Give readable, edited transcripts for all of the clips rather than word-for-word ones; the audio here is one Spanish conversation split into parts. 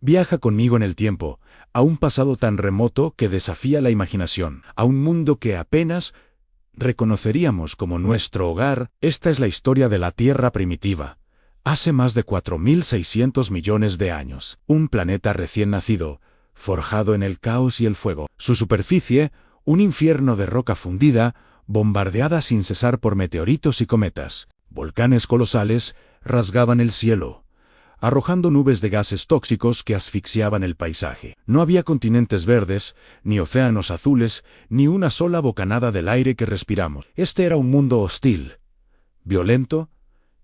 Viaja conmigo en el tiempo, a un pasado tan remoto que desafía la imaginación, a un mundo que apenas reconoceríamos como nuestro hogar. Esta es la historia de la Tierra primitiva. Hace más de 4.600 millones de años, un planeta recién nacido, forjado en el caos y el fuego. Su superficie, un infierno de roca fundida, bombardeada sin cesar por meteoritos y cometas. Volcanes colosales rasgaban el cielo, arrojando nubes de gases tóxicos que asfixiaban el paisaje. No había continentes verdes, ni océanos azules, ni una sola bocanada del aire que respiramos. Este era un mundo hostil, violento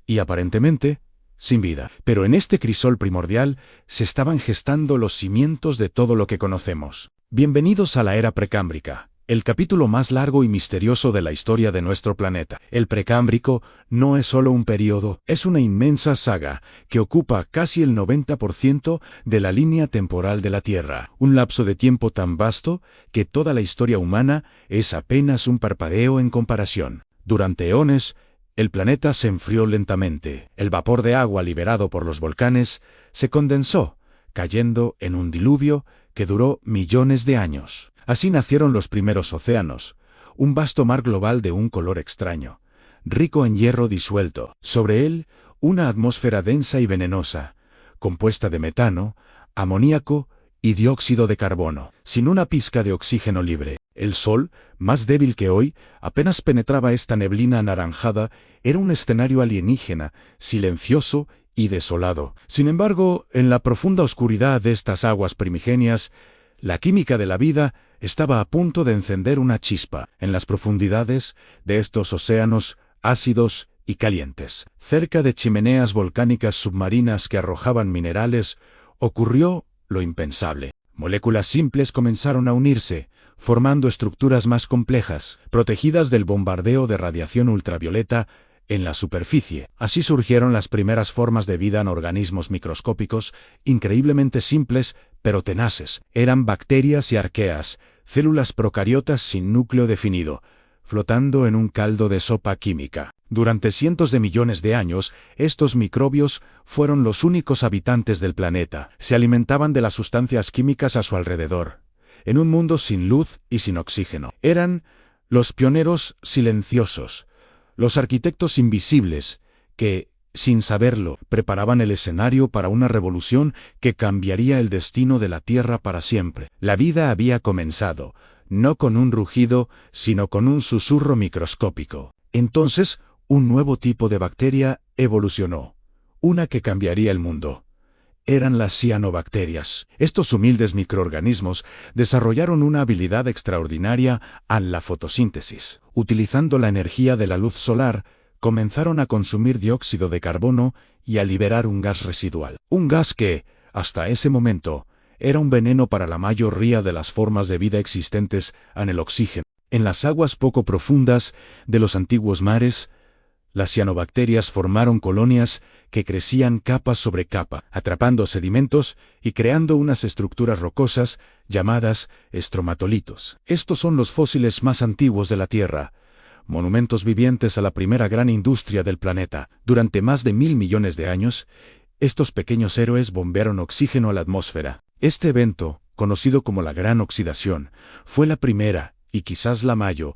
y aparentemente sin vida. Pero en este crisol primordial se estaban gestando los cimientos de todo lo que conocemos. Bienvenidos a la era precámbrica, el capítulo más largo y misterioso de la historia de nuestro planeta. El Precámbrico no es solo un periodo, es una inmensa saga que ocupa casi el 90% de la línea temporal de la Tierra. Un lapso de tiempo tan vasto que toda la historia humana es apenas un parpadeo en comparación. Durante eones, el planeta se enfrió lentamente. El vapor de agua liberado por los volcanes se condensó, cayendo en un diluvio que duró millones de años. Así nacieron los primeros océanos, un vasto mar global de un color extraño, rico en hierro disuelto. Sobre él, una atmósfera densa y venenosa, compuesta de metano, amoníaco y dióxido de carbono, sin una pizca de oxígeno libre. El sol, más débil que hoy, apenas penetraba esta neblina anaranjada. Era un escenario alienígena, silencioso y desolado. Sin embargo, en la profunda oscuridad de estas aguas primigenias, la química de la vida estaba a punto de encender una chispa. En las profundidades de estos océanos ácidos y calientes, cerca de chimeneas volcánicas submarinas que arrojaban minerales, ocurrió lo impensable. Moléculas simples comenzaron a unirse, formando estructuras más complejas, protegidas del bombardeo de radiación ultravioleta en la superficie. Así surgieron las primeras formas de vida en organismos microscópicos, increíblemente simples, pero tenaces. Eran bacterias y arqueas, células procariotas sin núcleo definido, flotando en un caldo de sopa química. Durante cientos de millones de años, estos microbios fueron los únicos habitantes del planeta. Se alimentaban de las sustancias químicas a su alrededor, en un mundo sin luz y sin oxígeno. Eran los pioneros silenciosos, los arquitectos invisibles, que, sin saberlo, preparaban el escenario para una revolución que cambiaría el destino de la Tierra para siempre. La vida había comenzado, no con un rugido, sino con un susurro microscópico. Entonces, un nuevo tipo de bacteria evolucionó, una que cambiaría el mundo. Eran las cianobacterias. Estos humildes microorganismos desarrollaron una habilidad extraordinaria en la fotosíntesis. Utilizando la energía de la luz solar, comenzaron a consumir dióxido de carbono y a liberar un gas residual. Un gas que, hasta ese momento, era un veneno para la mayoría de las formas de vida existentes en el oxígeno. En las aguas poco profundas de los antiguos mares, las cianobacterias formaron colonias que crecían capa sobre capa, atrapando sedimentos y creando unas estructuras rocosas llamadas estromatolitos. Estos son los fósiles más antiguos de la Tierra, monumentos vivientes a la primera gran industria del planeta. Durante más de 1.000 millones de años, estos pequeños héroes bombearon oxígeno a la atmósfera. Este evento, conocido como la Gran Oxidación, fue la primera, y quizás la mayor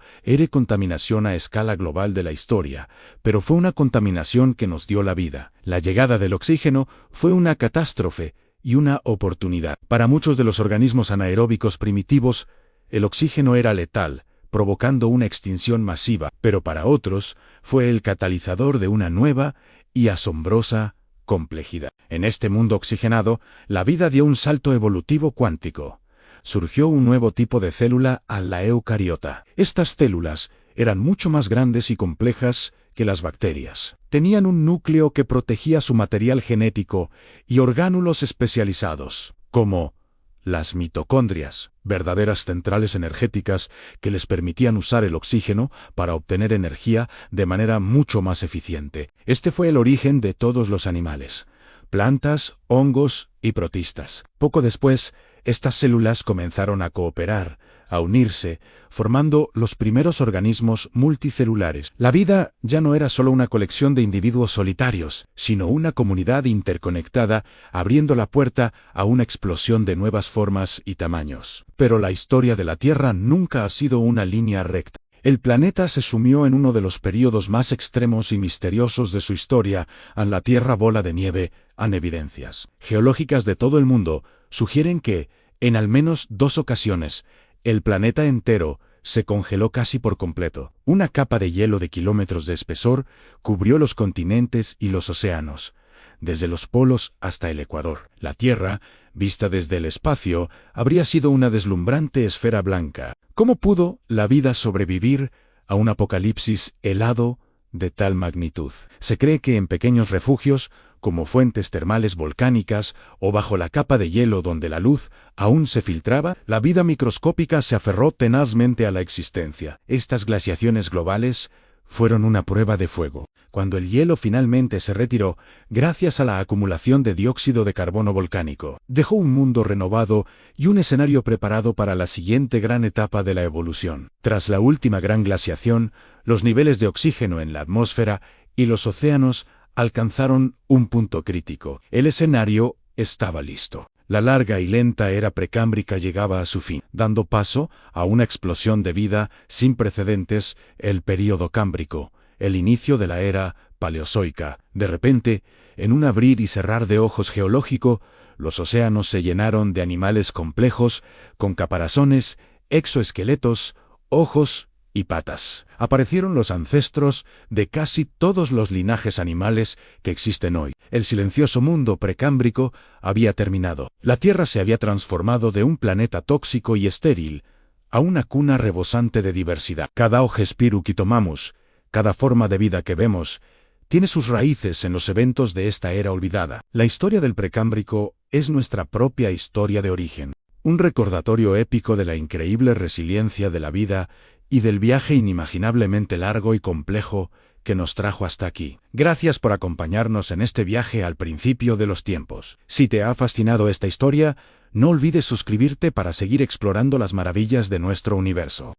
contaminación a escala global de la historia, pero fue una contaminación que nos dio la vida. La llegada del oxígeno fue una catástrofe y una oportunidad. Para muchos de los organismos anaeróbicos primitivos, el oxígeno era letal, provocando una extinción masiva, pero para otros fue el catalizador de una nueva y asombrosa complejidad. En este mundo oxigenado, la vida dio un salto evolutivo cuántico. Surgió un nuevo tipo de célula, la eucariota. Estas células eran mucho más grandes y complejas que las bacterias. Tenían un núcleo que protegía su material genético y orgánulos especializados, como las mitocondrias, verdaderas centrales energéticas que les permitían usar el oxígeno para obtener energía de manera mucho más eficiente. Este fue el origen de todos los animales, plantas, hongos y protistas. Poco después, Estas células comenzaron a cooperar, a unirse, formando los primeros organismos multicelulares. La vida ya no era solo una colección de individuos solitarios, sino una comunidad interconectada, abriendo la puerta a una explosión de nuevas formas y tamaños. Pero la historia de la Tierra nunca ha sido una línea recta. El planeta se sumió en uno de los períodos más extremos y misteriosos de su historia, en la Tierra bola de nieve, han evidencias geológicas de todo el mundo sugieren que, en al menos 2 ocasiones, el planeta entero se congeló casi por completo. Una capa de hielo de kilómetros de espesor cubrió los continentes y los océanos, desde los polos hasta el Ecuador. La Tierra, vista desde el espacio, habría sido una deslumbrante esfera blanca. ¿Cómo pudo la vida sobrevivir a un apocalipsis helado de tal magnitud? Se cree que en pequeños refugios, como fuentes termales volcánicas o bajo la capa de hielo donde la luz aún se filtraba, la vida microscópica se aferró tenazmente a la existencia. Estas glaciaciones globales fueron una prueba de fuego. Cuando el hielo finalmente se retiró, gracias a la acumulación de dióxido de carbono volcánico, dejó un mundo renovado y un escenario preparado para la siguiente gran etapa de la evolución. Tras la última gran glaciación, los niveles de oxígeno en la atmósfera y los océanos alcanzaron un punto crítico. El escenario estaba listo. La larga y lenta era precámbrica llegaba a su fin, dando paso a una explosión de vida sin precedentes, el período cámbrico, el inicio de la era paleozoica. De repente, en un abrir y cerrar de ojos geológico, los océanos se llenaron de animales complejos, con caparazones, exoesqueletos, ojos y patas. Aparecieron los ancestros de casi todos los linajes animales que existen hoy. El silencioso mundo precámbrico había terminado. La Tierra se había transformado de un planeta tóxico y estéril a una cuna rebosante de diversidad. Cada Hogespiru que tomamos, cada forma de vida que vemos, tiene sus raíces en los eventos de esta era olvidada. La historia del precámbrico es nuestra propia historia de origen. Un recordatorio épico de la increíble resiliencia de la vida y del viaje inimaginablemente largo y complejo que nos trajo hasta aquí. Gracias por acompañarnos en este viaje al principio de los tiempos. Si te ha fascinado esta historia, no olvides suscribirte para seguir explorando las maravillas de nuestro universo.